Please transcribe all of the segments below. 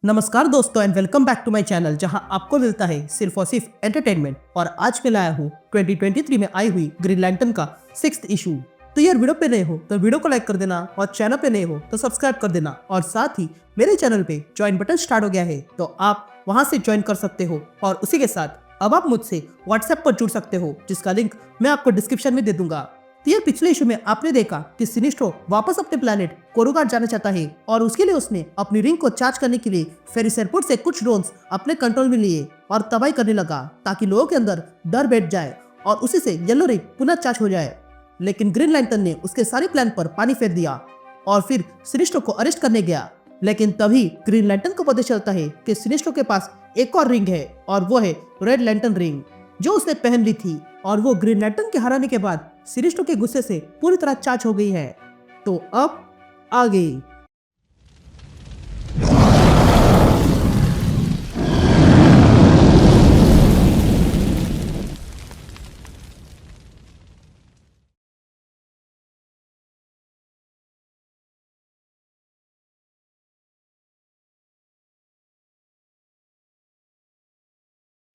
नमस्कार दोस्तों and welcome back to my channel जहां आपको मिलता है सिर्फ और सिर्फ एंटरटेनमेंट। और आज मैं लाया हूं 2023 में आई हुई ग्रीन लैंटर्न का 6th इशू। तो यार वीडियो पे नए हो तो वीडियो को लाइक कर देना और चैनल पे नए हो तो सब्सक्राइब कर देना। और साथ ही मेरे चैनल पे ज्वाइन बटन स्टार्ट हो गया है तो आप वहां से ज्वाइन कर सकते हो। और उसी के साथ अब आप मुझसे व्हाट्सएप पर जुड़ सकते हो जिसका लिंक मैं आपको डिस्क्रिप्शन में दे दूंगा। तो यार पिछले इशू में आपने देखा कि सिनिस्ट्रो वापस अपने प्लेनेट कोरुगाट जाना चाहता है और उसके लिए उसने अपनी रिंग को चार्ज करने के लिए फेरिस एयरपोर्ट से कुछ ड्रोन्स अपने कंट्रोल में लिए और तबाही करने लगा ताकि लोगों के अंदर डर बैठ जाए और उसी से येलो रिंग पुनः चार्ज हो जाए। लेकिन ग्रीन लैंटर्न ने उसके सारे प्लान पर पानी फेर दिया और फिर सिनिस्ट्रो को अरेस्ट करने गया। लेकिन तभी ग्रीन लैंटर्न को पता चलता है कि सिनिस्ट्रो के पास एक और रिंग है और वो है रेड लैंटर्न रिंग जो उसने पहन ली थी। और वो ग्रीन लैंटर्न के हराने के बाद सिनिस्ट्रो के गुस्से से पूरी तरह चार्ज हो गई है। तो अब आगे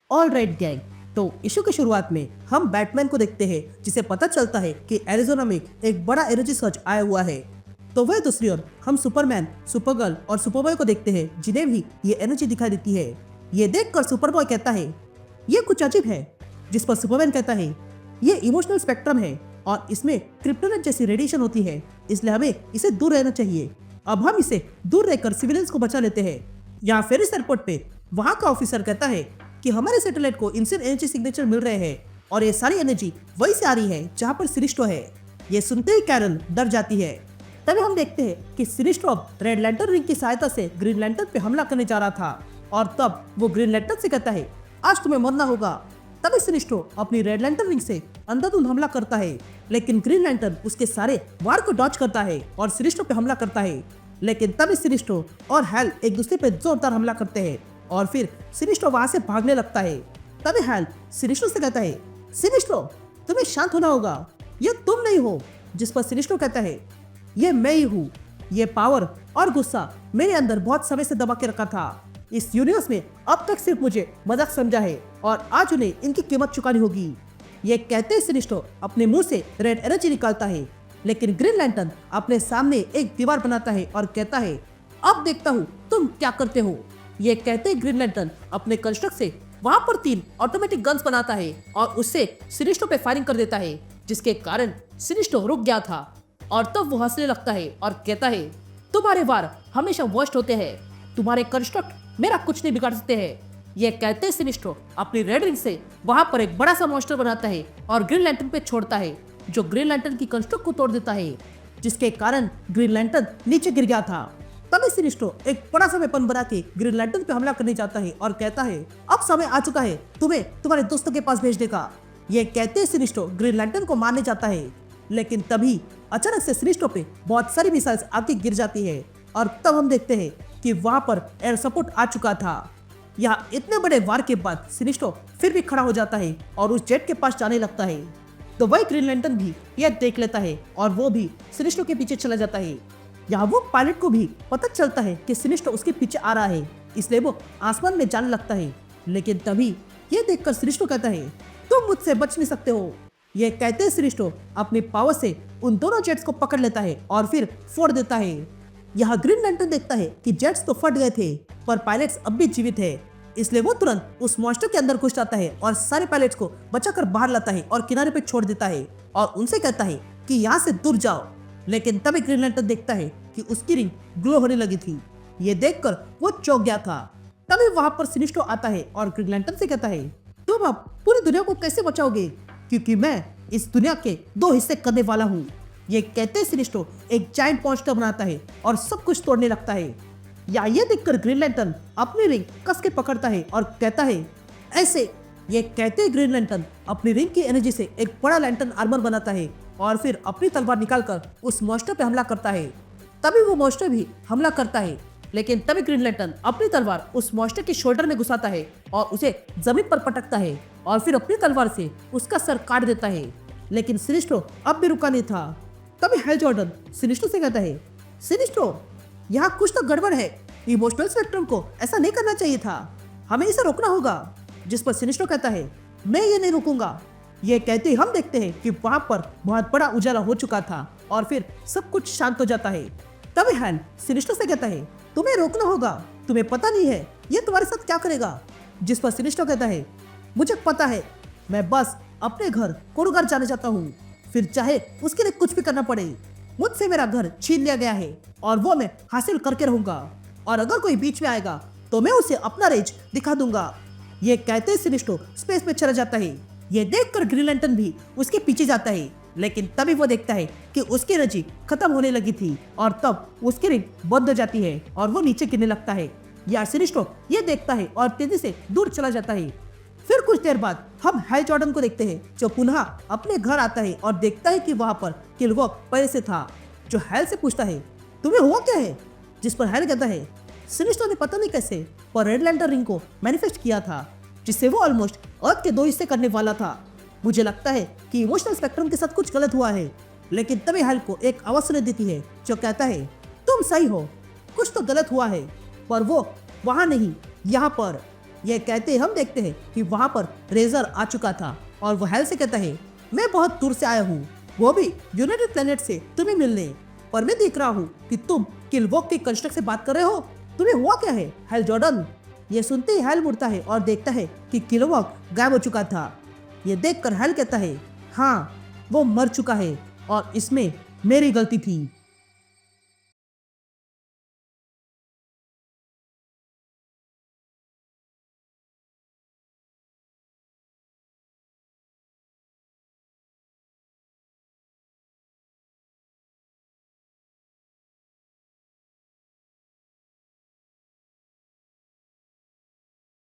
ऑल राइट गैंग, तो इशू की शुरुआत में हम बैटमैन को देखते हैं जिसे पता चलता है कि एरिजोना में एक बड़ा एनर्जी सर्च आया हुआ है। तो वह दूसरी ओर हम सुपरमैन, सुपरगर्ल और सुपरबॉय को देखते हैं जिन्हें भी ये एनर्जी दिखाई देती है। ये देखकर सुपरबॉय कहता है ये कुछ अजीब है, जिस पर सुपरमैन कहता है ये इमोशनल स्पेक्ट्रम है और इसमें क्रिप्टोनाइट जैसी रेडिएशन होती है, इसलिए हमें इसे दूर रहना चाहिए। अब हम इसे दूर रहकर सिविलियंस को बचा लेते हैं। यहाँ फेरिस एयरपोर्ट पे वहाँ का ऑफिसर कहता है कि हमारे सैटेलाइट को इनसेंट एनर्जी सिग्नेचर मिल रहे हैं और ये सारी एनर्जी वहीं से आ रही है जहाँ पर सिनिस्ट्रो है। ये सुनते ही कैरल डर जाती है। तभी हम देखते हैं कि सिनिस्ट्रो रेड लैंटर्न रिंग की सहायता से ग्रीन लैंटर्न पे हमला करने जा रहा था और तब वो ग्रीन लैंटर्न से कहता है आज तुम्हें मरना होगा। तभी सिनिस्ट्रो अपनी रेड लैंटर्न रिंग से अंधाधुंध हमला करता है, लेकिन ग्रीन लैंटर्न उसके सारे वार को डॉज करता है और सिनिस्ट्रो पे हमला करता है। लेकिन तभी सिनिस्ट्रो और हैल एक दूसरे पे जोरदार हमला करते हैं और फिर सिनिस्ट्रो वहां से भागने लगता है। तभी हैल सिनिस्ट्रो से कहता है सिनिस्ट्रो तुम्हें शांत होना होगा, ये तुम नहीं हो। जिस पर सिनिस्ट्रो कहता है ये मैं ही हूँ। ये पावर और गुस्सा मेरे अंदर बहुत समय से दबा के रखा था। इस यूनिवर्स में अब तक सिर्फ मुझे मजाक समझा है और आज उन्हें इनकी कीमत चुकानी होगी। ये कहते ही सिनिस्ट्रो अपने मुंह से रेड एनर्जी निकालता है, लेकिन ग्रीन लैंटर्न अपने सामने एक दीवार बनाता है और कहता है अब देखता हूँ तुम क्या करते हो। ये कहते ही ग्रीन लैंटर्न अपने कंस्ट्रक्ट से वहां पर 3 ऑटोमेटिक गन्स बनाता है और उससे सिनिस्ट्रो पे फायरिंग कर देता है, जिसके कारण सिनिस्ट्रो रुक गया था। और तब वो हंसने लगता है और कहता है तुम्हारे वार हमेशा वर्स्ट होते हैं, तुम्हारे कंस्ट्रक्ट मेरा कुछ नहीं बिगाड़ सकते हैं। ये कहते ही सिनिस्ट्रो अपनी रेड रिंग से वहां पर एक बड़ा सा मॉन्स्टर बनाता है और ग्रीन लैंटर्न पे छोड़ता है, जो ग्रीन लैंटर्न की कंस्ट्रक्ट को तोड़ देता है, जिसके कारण ग्रीन लैंटर्न नीचे गिर गया था। तभी सिनिस्ट्रो एक बड़ा सा वेपन बना के ग्रीन लैंटर्न पे हमला करने जाता है और कहता है अब समय आ चुका है तुम्हें तुम्हारे दोस्तों के पास भेजने का। ये कहते ही सिनिस्ट्रो ग्रीन लैंटर्न को मारने जाता है, लेकिन तभी अचानक से सिनिस्ट्रो पे बहुत सारी मिसाइल्स आके गिर जाती है और तब हम देखते हैं कि वहां पर एयर सपोर्ट आ चुका था। यहाँ इतने बड़े वार के बाद सिनिस्ट्रो फिर भी खड़ा हो जाता है और उस जेट के पास जाने लगता है। तो वही ग्रीन लैंटर्न भी यह देख लेता है और वो भी सिनिस्ट्रो के पीछे चला जाता है। यहाँ वो पायलट को भी पता चलता है कि सिनिस्ट्रो उसके पीछे आ रहा है, इसलिए वो आसमान में जाने लगता है। लेकिन तभी ये देखकर सिनिस्ट्रो कहता है तुम मुझसे बच नहीं सकते हो। ये कहते ही सिनिस्ट्रो अपनी पावर से उन दोनों जेट्स को पकड़ लेता है और फिर फोड़ देता है। यहाँ ग्रीन लैंटर्न देखता है कि जेट्स तो फट गए थे पर पायलट्स अब भी जीवित है, इसलिए वो तुरंत उस मॉन्स्टर के अंदर घुस जाता है और सारे पायलट्स को बचाकर बाहर लाता है और किनारे पे छोड़ देता है और उनसे कहता है कि यहाँ से दूर जाओ। लेकिन तभी ग्रीन लैंटर्न देखता है कि उसकी रिंग ग्लो होने लगी थी। ये देखकर वो चौंक गया था। तभी वहां पर सिनिस्ट्रो आता है और ग्रीन लैंटर्न से कहता है तुम अब पूरी दुनिया को कैसे बचाओगे, क्योंकि मैं इस दुनिया के 2 हिस्से करने वाला हूँ। ये कहते सिनिस्ट्रो एक जायंट मॉन्स्टर बनाता है और सब कुछ तोड़ने लगता है। या ये देखकर ग्रीन लैंटर्न अपनी रिंग कस के पकड़ता है और कहता है ऐसे। ये कहते ही ग्रीन लैंटर्न अपनी रिंग की एनर्जी से एक बड़ा लैंटर्न आर्मर बनाता है और फिर अपनी तलवार निकालकर उस मॉन्स्टर पे हमला करता है। तभी वो मॉन्स्टर भी हमला करता है, लेकिन तभी ग्रीन लैंटर्न अपनी तलवार उस मॉन्स्टर के शोल्डर में घुसाता है और उसे जमीन पर पटकता है और फिर अपनी तलवार से उसका सर काट देता है। लेकिन सिनिस्ट्रो अब भी रुका नहीं था। तभी हैल जॉर्डन सिनिस्ट्रो से कहता है सिनिस्ट्रो यहाँ कुछ तो गड़बड़ है, इमोशनल स्पेक्ट्रम को ऐसा नहीं करना चाहिए था, हमें इसे रोकना होगा। जिस पर सिनिस्टर कहता है, मैं ये नहीं रुकूंगा। ये कहते ही हम देखते हैं कि वहां पर बहुत बड़ा उजाला हो चुका था और फिर सब कुछ शांत हो जाता है। तभी हैल सिनिस्टर से कहता है, तुम्हें रोकना होगा, तुम्हें पता नहीं है ये तुम्हारे साथ क्या करेगा। जिस पर सिनिस्टर कहता है, मुझे पता है, मैं बस अपने घर कोडगार जाने चाहता हूँ, फिर चाहे उसके लिए कुछ भी करना पड़े। मुझसे मेरा घर छीन लिया गया है और वो मैं हासिल करके रहूंगा, और अगर कोई बीच में आएगा तो मैं उसे अपना रेंज दिखा दूंगा। ये कहते ही सिनिस्टर स्पेस में चला जाता है। ये देखकर ग्रीन लैंटर्न भी उसके पीछे जाता है, लेकिन तभी वो देखता है कि उसकी एनर्जी खत्म होने लगी थी और तब उसकी रिंग बंद हो जाती है और वो नीचे गिरने लगता है। यार सिनिस्टर ये देखता है और तेजी से दूर चला जाता है। फिर कुछ देर बाद हम हैल जॉर्डन को देखते हैं, जो पुनः अपने घर आता है और देखता है कि वहां पर किलवॉक पहले से था, जो हैल से पूछता है, तुम्हें हुआ क्या है। जिस पर हैल कहता है, सिनिस्टर ने पता नहीं कैसे पर रेड लैंटर्न रिंग को मैनिफेस्ट किया था, जिससे वो ऑलमोस्ट अर्थ के 2 हिस्से करने वाला था। मुझे लगता है कि इमोशनल स्पेक्ट्रम के साथ कुछ गलत हुआ है। लेकिन तभी हैल को एक आवाज सुनाई देती है, जो कहता है, तुम सही हो, कुछ तो गलत हुआ है, पर वो वहां नहीं, यहाँ पर। यह कहते हम देखते हैं कि वहां पर रेजर आ चुका था और वो हैल से कहता है, मैं बहुत दूर से आया हूँ, वो भी यूनाइटेड प्लेनेट से तुम्हें मिलने, पर मैं देख रहा हूँ कि तुम किलवॉक के कंस्ट्रक्ट से बात कर रहे हो। तुम्हें हुआ क्या है हैल जॉर्डन। ये सुनते ही हैल मुड़ता है और देखता है कि किलवॉक गायब हो चुका था। ये देखकर हैल कहता है, हाँ वो मर चुका है और इसमें मेरी गलती थी।